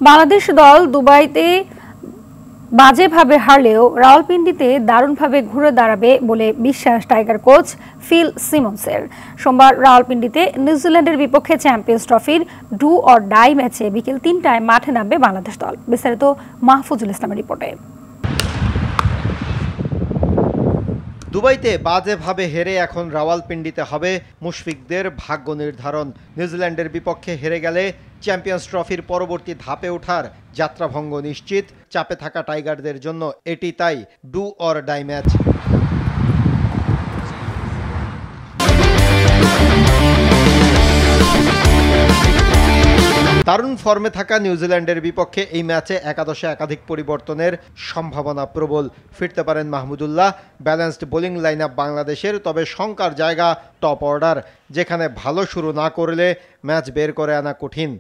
বাংলাদেশ দল দুবাইতে বাজেভাবে হারলেও রাওয়ালপিন্ডিতে দারুণভাবে ঘুরে দাঁড়াবে বলে বিশ্বাস টাইগার কোচ ফিল সিমন্সের। সোমবার রাওয়ালপিন্ডিতে নিউজিল্যান্ডের বিপক্ষে চ্যাম্পিয়ন্স ট্রফির ডু অর ডাই ম্যাচে বিকেল ৩টায় মাঠে নামবে বাংলাদেশ দল। বিস্তারিত মাহফুজুল ইসলামের রিপোর্টে। দুবাইতে বাজেভাবে হেরে এখন রাওয়ালপিন্ডিতে হবে মুশফিকদের ভাগ্য নির্ধারণ। নিউজিল্যান্ডের বিপক্ষে হেরে গেলে চ্যাম্পিয়ন্স ট্রফির পরবর্তী ধাপে ওঠার যাত্রাভঙ্গ নিশ্চিত। চাপে থাকা টাইগারদের জন্য এটি তাই ডু অর ডাই ম্যাচ। দারুণ ফর্মে থাকা নিউজিল্যান্ডের বিপক্ষে এই ম্যাচে একাদশে একাধিক পরিবর্তনের সম্ভাবনা প্রবল। ফিরতে পারেন Mahmudullah. Balanced bowling line up বাংলাদেশের, তবে শঙ্কার জায়গা টপ অর্ডার, যেখানে ভালো শুরু না করলে ম্যাচ বের করে আনা কঠিন।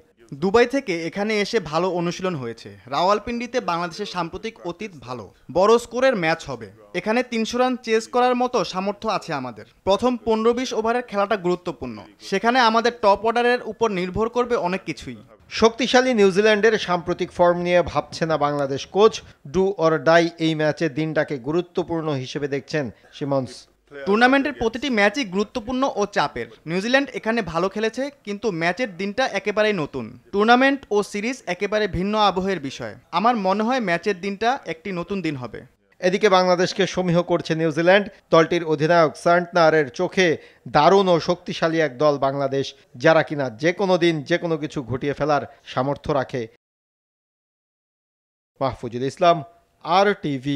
দুবাই থেকে এখানে এসে ভালো অনুশীলন হয়েছে। রাওয়ালপিন্ডিতে বাংলাদেশের সাম্প্রতিক অতীত ভালো, বড় স্কোরের ম্যাচ হবে। এখানে ৩০০ রান চেজ করার মতো সামর্থ্য আছে আমাদের। প্রথম ১৫-২০ ওভারের খেলাটা গুরুত্বপূর্ণ, সেখানে আমাদের টপ অর্ডারের উপর নির্ভর করবে অনেক কিছুই। শক্তিশালী নিউজিল্যান্ডের সাম্প্রতিক ফর্ম নিয়ে ভাবছে না Bangladesh coach. Do or die এই ম্যাচে দিনটাকে গুরুত্বপূর্ণ হিসেবে দেখছেন সিমন্স। টুর্নামেন্টের প্রতিটি ম্যাচই গুরুত্বপূর্ণ ও চাপের। নিউজিল্যান্ড এখানে ভালো খেলেছে, কিন্তু ম্যাচের দিনটা একেবারেই নতুন। টুর্নামেন্ট ও সিরিজ একেবারে ভিন্ন আবহের বিষয়। আমার মনে হয় ম্যাচের দিনটা একটি নতুন দিন হবে। এদিকে বাংলাদেশকে সমীহ করছে নিউজিল্যান্ড। দলটির অধিনায়ক সান্টনারের চোখে দারুণ ও শক্তিশালী এক দল বাংলাদেশ, যারা কিনা যে কোনো দিন যে কোনো কিছু ঘটিয়ে ফেলার সামর্থ্য রাখে। মাহফুজুল ইসলাম, RTV।